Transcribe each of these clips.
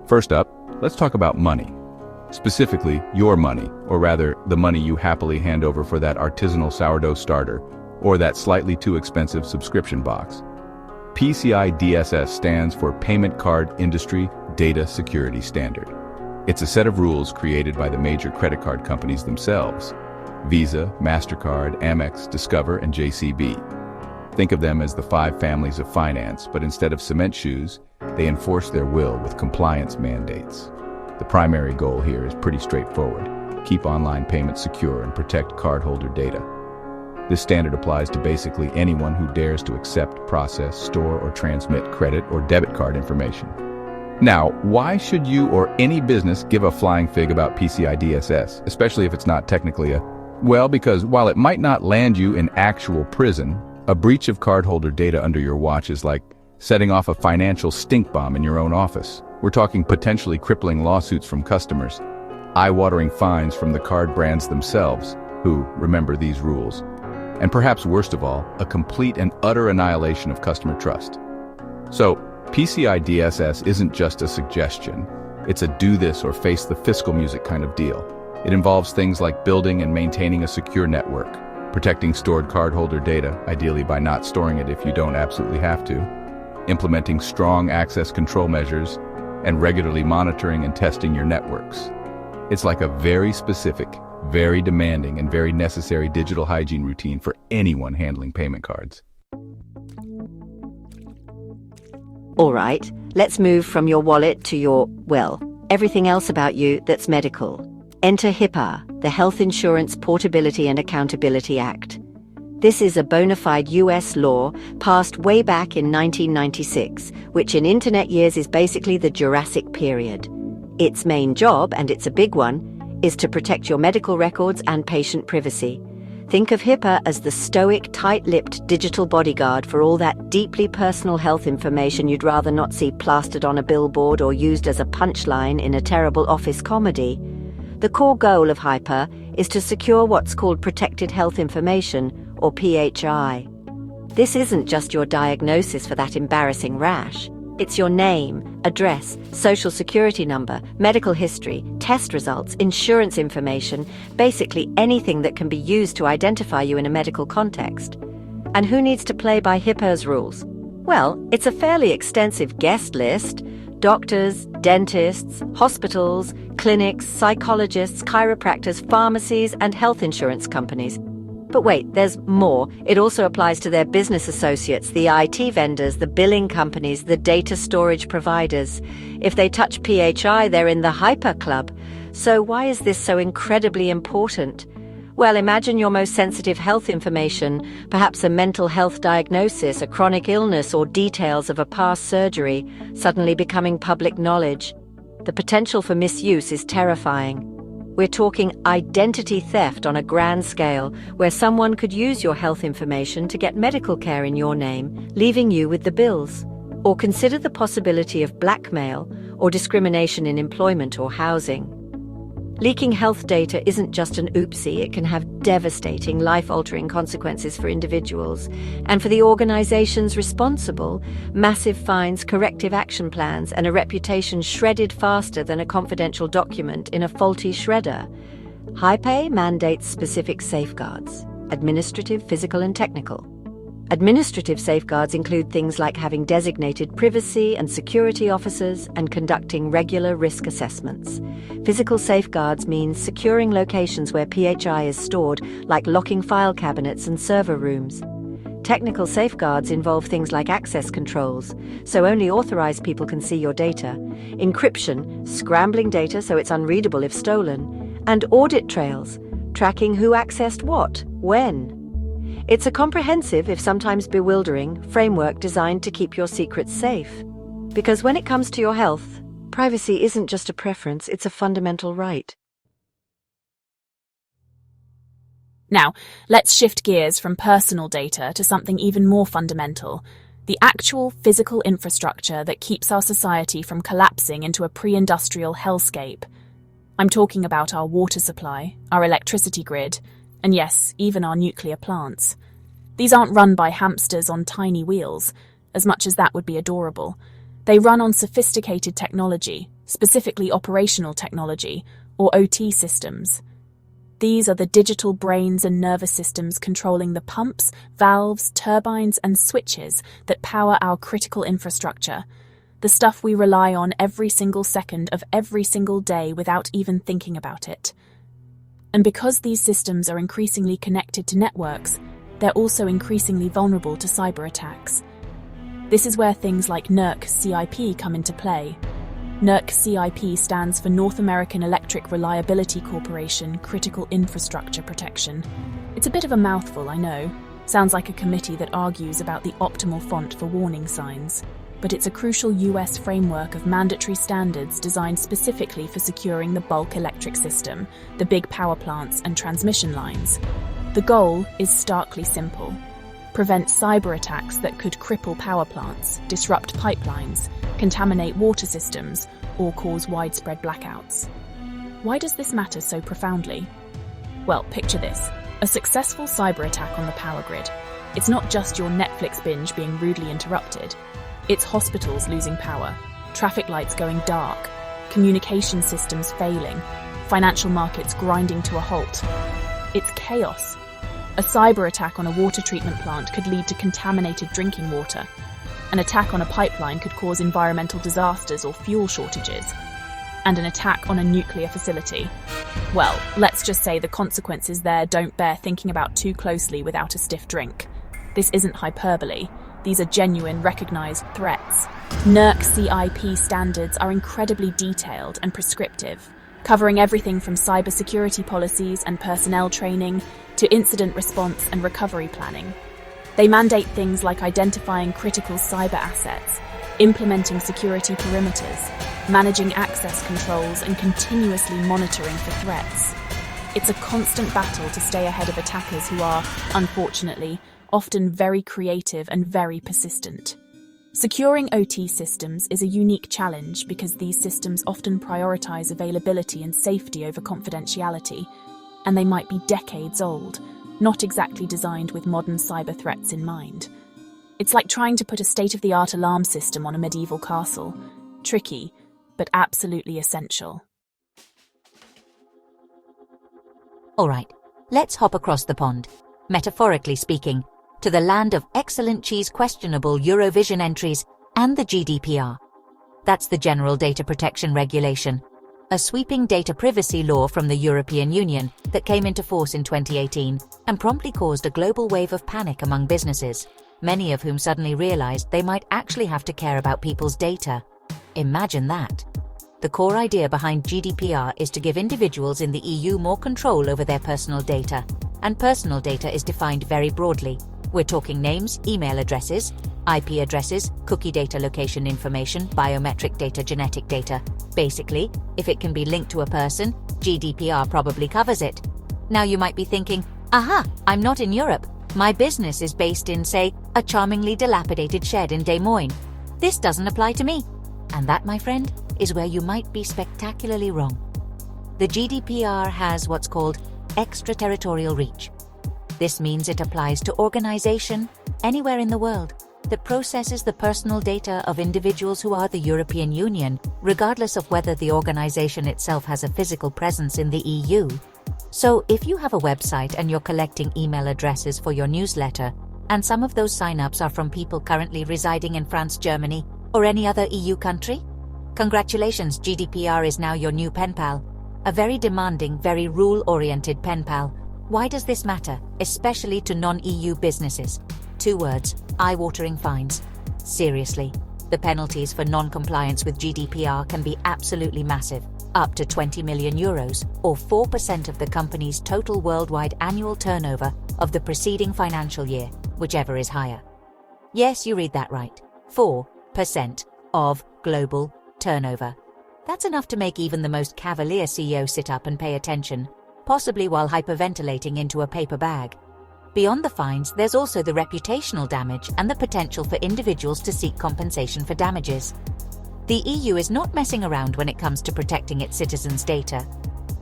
First up, let's talk about money. Specifically, your money, or rather, the money you happily hand over for that artisanal sourdough starter, or that slightly too expensive subscription box. PCI DSS stands for Payment Card Industry Data Security Standard. It's a set of rules created by the major credit card companies themselves: Visa, MasterCard, Amex, Discover, and JCB. Think of them as the 5 families of finance, but instead of cement shoes, they enforce their will with compliance mandates. The primary goal here is pretty straightforward: keep online payments secure and protect cardholder data. This standard applies to basically anyone who dares to accept, process, store, or transmit credit or debit card information. Now, why should you or any business give a flying fig about PCI DSS, especially if it's not technically Well, because while it might not land you in actual prison, a breach of cardholder data under your watch is like setting off a financial stink bomb in your own office. We're talking potentially crippling lawsuits from customers, eye-watering fines from the card brands themselves, who remember these rules, and perhaps worst of all, a complete and utter annihilation of customer trust. So, PCI DSS isn't just a suggestion. It's a do this or face the fiscal music kind of deal. It involves things like building and maintaining a secure network, protecting stored cardholder data, ideally by not storing it if you don't absolutely have to, implementing strong access control measures, and regularly monitoring and testing your networks. It's like a very specific, very demanding, and very necessary digital hygiene routine for anyone handling payment cards. All right, let's move from your wallet to your, everything else about you that's medical. Enter HIPAA, the Health Insurance Portability and Accountability Act. This is a bona fide US law passed way back in 1996, which in internet years is basically the Jurassic period. Its main job, and it's a big one, is to protect your medical records and patient privacy. Think of HIPAA as the stoic, tight-lipped digital bodyguard for all that deeply personal health information you'd rather not see plastered on a billboard or used as a punchline in a terrible office comedy. The core goal of HIPAA is to secure what's called protected health information, or PHI. This isn't just your diagnosis for that embarrassing rash. It's your name, address, social security number, medical history, test results, insurance information, basically anything that can be used to identify you in a medical context. And who needs to play by HIPAA's rules? Well, it's a fairly extensive guest list: doctors, dentists, hospitals, clinics, psychologists, chiropractors, pharmacies, and health insurance companies. But wait, there's more. It also applies to their business associates, the IT vendors, the billing companies, the data storage providers. If they touch PHI, they're in the HIPAA club. So why is this so incredibly important? Well, imagine your most sensitive health information, perhaps a mental health diagnosis, a chronic illness, or details of a past surgery, suddenly becoming public knowledge. The potential for misuse is terrifying. We're talking identity theft on a grand scale, where someone could use your health information to get medical care in your name, leaving you with the bills. Or consider the possibility of blackmail or discrimination in employment or housing. Leaking health data isn't just an oopsie. It can have devastating, life-altering consequences for individuals. And for the organizations responsible, massive fines, corrective action plans, and a reputation shredded faster than a confidential document in a faulty shredder. HIPAA mandates specific safeguards: administrative, physical, and technical. Administrative safeguards include things like having designated privacy and security officers and conducting regular risk assessments. Physical safeguards means securing locations where PHI is stored, like locking file cabinets and server rooms. Technical safeguards involve things like access controls, so only authorized people can see your data, encryption, scrambling data so it's unreadable if stolen, and audit trails, tracking who accessed what, when. It's a comprehensive, if sometimes bewildering, framework designed to keep your secrets safe. Because when it comes to your health, privacy isn't just a preference, it's a fundamental right. Now, let's shift gears from personal data to something even more fundamental: the actual physical infrastructure that keeps our society from collapsing into a pre-industrial hellscape. I'm talking about our water supply, our electricity grid, and yes, even our nuclear plants. These aren't run by hamsters on tiny wheels, as much as that would be adorable. They run on sophisticated technology, specifically operational technology, or OT systems. These are the digital brains and nervous systems controlling the pumps, valves, turbines, and switches that power our critical infrastructure, the stuff we rely on every single second of every single day without even thinking about it. And because these systems are increasingly connected to networks, they're also increasingly vulnerable to cyber attacks. This is where things like NERC CIP come into play. NERC CIP stands for North American Electric Reliability Corporation Critical Infrastructure Protection. It's a bit of a mouthful, I know. Sounds like a committee that argues about the optimal font for warning signs. But it's a crucial US framework of mandatory standards designed specifically for securing the bulk electric system, the big power plants and transmission lines. The goal is starkly simple: prevent cyber attacks that could cripple power plants, disrupt pipelines, contaminate water systems, or cause widespread blackouts. Why does this matter so profoundly? Well, picture this: a successful cyber attack on the power grid. It's not just your Netflix binge being rudely interrupted. It's hospitals losing power, traffic lights going dark, communication systems failing, financial markets grinding to a halt. It's chaos. A cyber attack on a water treatment plant could lead to contaminated drinking water. An attack on a pipeline could cause environmental disasters or fuel shortages. And an attack on a nuclear facility. Well, let's just say the consequences there don't bear thinking about too closely without a stiff drink. This isn't hyperbole. These are genuine, recognized threats. NERC CIP standards are incredibly detailed and prescriptive, covering everything from cybersecurity policies and personnel training to incident response and recovery planning. They mandate things like identifying critical cyber assets, implementing security perimeters, managing access controls, and continuously monitoring for threats. It's a constant battle to stay ahead of attackers who are, unfortunately, often very creative and very persistent. Securing OT systems is a unique challenge because these systems often prioritize availability and safety over confidentiality, and they might be decades old, not exactly designed with modern cyber threats in mind. It's like trying to put a state-of-the-art alarm system on a medieval castle. Tricky, but absolutely essential. All right, let's hop across the pond, metaphorically speaking, to the land of excellent cheese questionable Eurovision entries and the GDPR. That's the General Data Protection Regulation, a sweeping data privacy law from the European Union that came into force in 2018 and promptly caused a global wave of panic among businesses, many of whom suddenly realized they might actually have to care about people's data. Imagine that. The core idea behind GDPR is to give individuals in the EU more control over their personal data, and personal data is defined very broadly. We're talking names, email addresses, IP addresses, cookie data, location information, biometric data, genetic data. Basically, if it can be linked to a person, GDPR probably covers it. Now you might be thinking, aha, I'm not in Europe. My business is based in, say, a charmingly dilapidated shed in Des Moines. This doesn't apply to me. And that, my friend, is where you might be spectacularly wrong. The GDPR has what's called extraterritorial reach. This means it applies to organization anywhere in the world that processes the personal data of individuals who are the European Union, regardless of whether the organization itself has a physical presence in the EU. So if you have a website and you're collecting email addresses for your newsletter, and some of those signups are from people currently residing in France, Germany, or any other EU country, congratulations, GDPR is now your new pen pal. A very demanding, very rule-oriented pen pal. Why does this matter, especially to non-EU businesses? 2 words: eye-watering fines. Seriously, the penalties for non-compliance with GDPR can be absolutely massive, up to 20 million euros, or 4% of the company's total worldwide annual turnover of the preceding financial year, whichever is higher. Yes, you read that right. 4% of global turnover. That's enough to make even the most cavalier CEO sit up and pay attention, possibly while hyperventilating into a paper bag. Beyond the fines, there's also the reputational damage and the potential for individuals to seek compensation for damages. The EU is not messing around when it comes to protecting its citizens' data.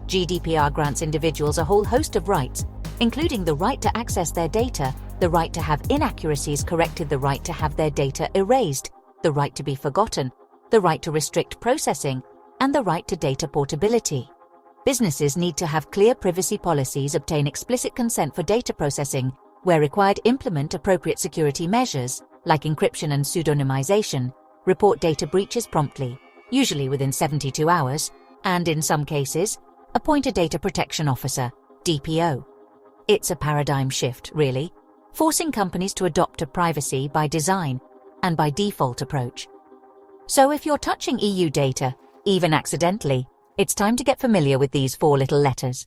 GDPR grants individuals a whole host of rights, including the right to access their data, the right to have inaccuracies corrected, the right to have their data erased, the right to be forgotten, the right to restrict processing, and the right to data portability. Businesses need to have clear privacy policies, obtain explicit consent for data processing, where required implement appropriate security measures, like encryption and pseudonymization, report data breaches promptly, usually within 72 hours, and in some cases, appoint a data protection officer, DPO. It's a paradigm shift, really, forcing companies to adopt a privacy by design and by default approach. So if you're touching EU data, even accidentally, it's time to get familiar with these 4 little letters.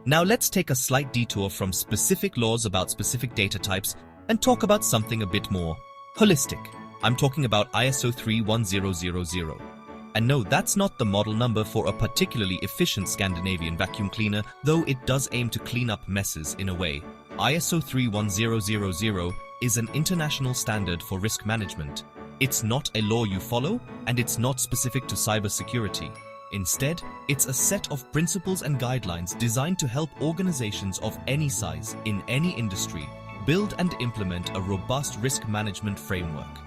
Now let's take a slight detour from specific laws about specific data types and talk about something a bit more holistic. I'm talking about ISO 31000. And no, that's not the model number for a particularly efficient Scandinavian vacuum cleaner, though it does aim to clean up messes in a way. ISO 31000 is an international standard for risk management. It's not a law you follow, and it's not specific to cybersecurity. Instead, it's a set of principles and guidelines designed to help organizations of any size, in any industry, build and implement a robust risk management framework.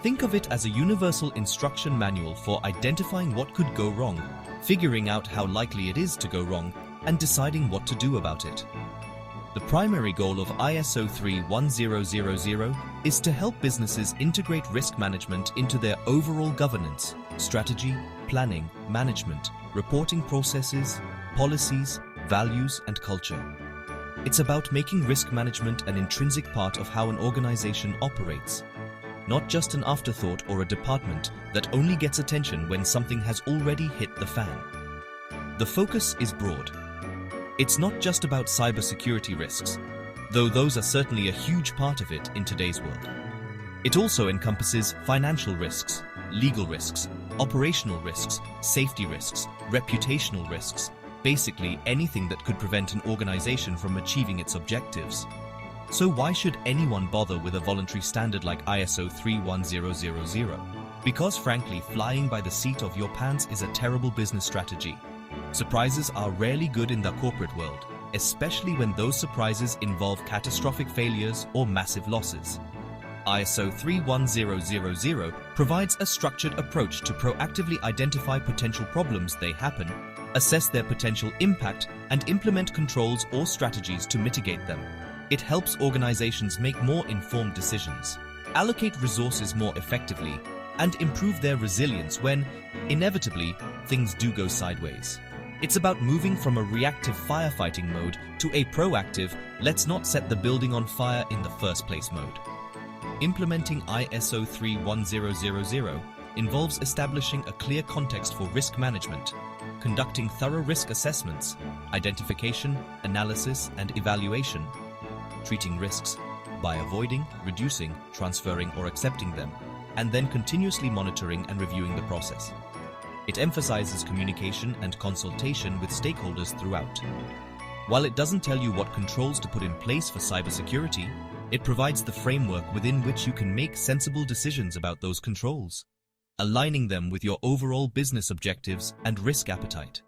Think of it as a universal instruction manual for identifying what could go wrong, figuring out how likely it is to go wrong, and deciding what to do about it. The primary goal of ISO 31000 is to help businesses integrate risk management into their overall governance, strategy, planning, management, reporting processes, policies, values, and culture. It's about making risk management an intrinsic part of how an organization operates, not just an afterthought or a department that only gets attention when something has already hit the fan. The focus is broad. It's not just about cybersecurity risks, though those are certainly a huge part of it in today's world. It also encompasses financial risks, legal risks, operational risks, safety risks, reputational risks, basically anything that could prevent an organization from achieving its objectives. So why should anyone bother with a voluntary standard like ISO 31000? Because frankly, flying by the seat of your pants is a terrible business strategy. Surprises are rarely good in the corporate world, especially when those surprises involve catastrophic failures or massive losses. ISO 31000 provides a structured approach to proactively identify potential problems they happen, assess their potential impact, and implement controls or strategies to mitigate them. It helps organizations make more informed decisions, allocate resources more effectively, and improve their resilience when, inevitably, things do go sideways. It's about moving from a reactive firefighting mode to a proactive, let's not set the building on fire in the first place mode. Implementing ISO 31000 involves establishing a clear context for risk management, conducting thorough risk assessments, identification, analysis, and evaluation, treating risks by avoiding, reducing, transferring, or accepting them, and then continuously monitoring and reviewing the process. It emphasizes communication and consultation with stakeholders throughout. While it doesn't tell you what controls to put in place for cybersecurity, it provides the framework within which you can make sensible decisions about those controls, aligning them with your overall business objectives and risk appetite.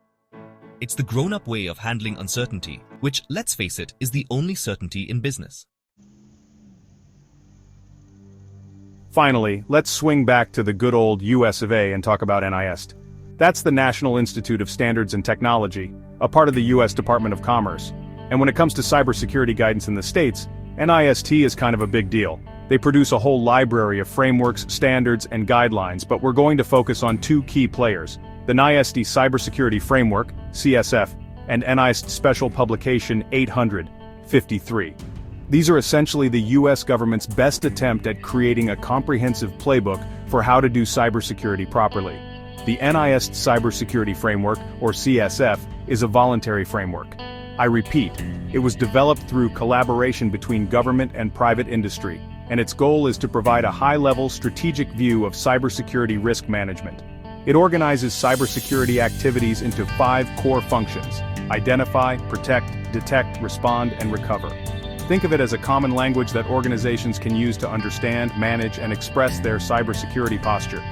It's the grown-up way of handling uncertainty, which, let's face it, is the only certainty in business. Finally, let's swing back to the good old US of A and talk about NIST. That's the National Institute of Standards and Technology, a part of the US Department of Commerce. And when it comes to cybersecurity guidance in the States, NIST is kind of a big deal. They produce a whole library of frameworks, standards, and guidelines, but we're going to focus on 2 key players: the NIST Cybersecurity Framework, CSF, and NIST Special Publication 853. These are essentially the US government's best attempt at creating a comprehensive playbook for how to do cybersecurity properly. The NIST Cybersecurity Framework, or CSF, is a voluntary framework. I repeat, it was developed through collaboration between government and private industry, and its goal is to provide a high-level strategic view of cybersecurity risk management. It organizes cybersecurity activities into 5 core functions: identify, protect, detect, respond, and recover. Think of it as a common language that organizations can use to understand, manage, and express their cybersecurity posture.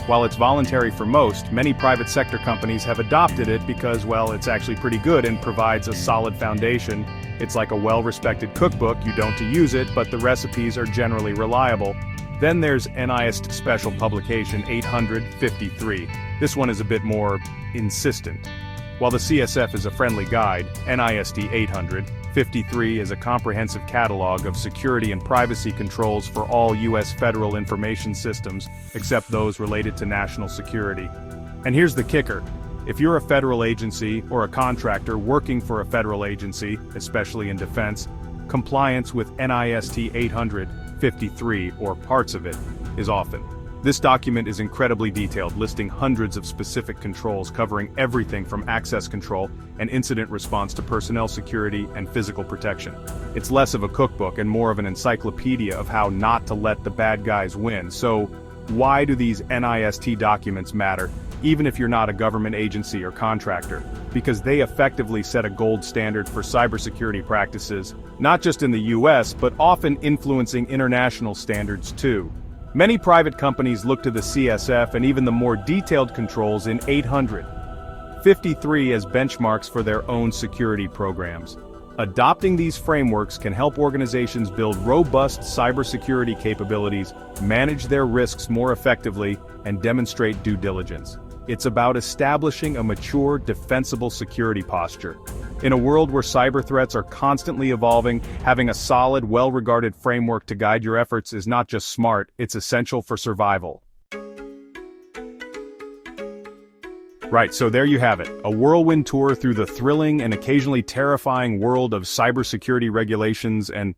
While it's voluntary for most, many private sector companies have adopted it because, well, it's actually pretty good and provides a solid foundation. It's like a well-respected cookbook. You don't to use it, but the recipes are generally reliable. Then there's NIST Special Publication 853. This one is a bit more insistent. While the CSF is a friendly guide, NIST 853 is a comprehensive catalog of security and privacy controls for all U.S. federal information systems, except those related to national security. And here's the kicker. If you're a federal agency or a contractor working for a federal agency, especially in defense, compliance with NIST 853, or parts of it, is often. This document is incredibly detailed, listing hundreds of specific controls covering everything from access control and incident response to personnel security and physical protection. It's less of a cookbook and more of an encyclopedia of how not to let the bad guys win. So, why do these NIST documents matter, even if you're not a government agency or contractor? Because they effectively set a gold standard for cybersecurity practices, not just in the US, but often influencing international standards too. Many private companies look to the CSF and even the more detailed controls in 853 as benchmarks for their own security programs. Adopting these frameworks can help organizations build robust cybersecurity capabilities, manage their risks more effectively, and demonstrate due diligence. It's about establishing a mature, defensible security posture. In a world where cyber threats are constantly evolving, having a solid, well-regarded framework to guide your efforts is not just smart, it's essential for survival. Right, so there you have it, a whirlwind tour through the thrilling and occasionally terrifying world of cybersecurity regulations and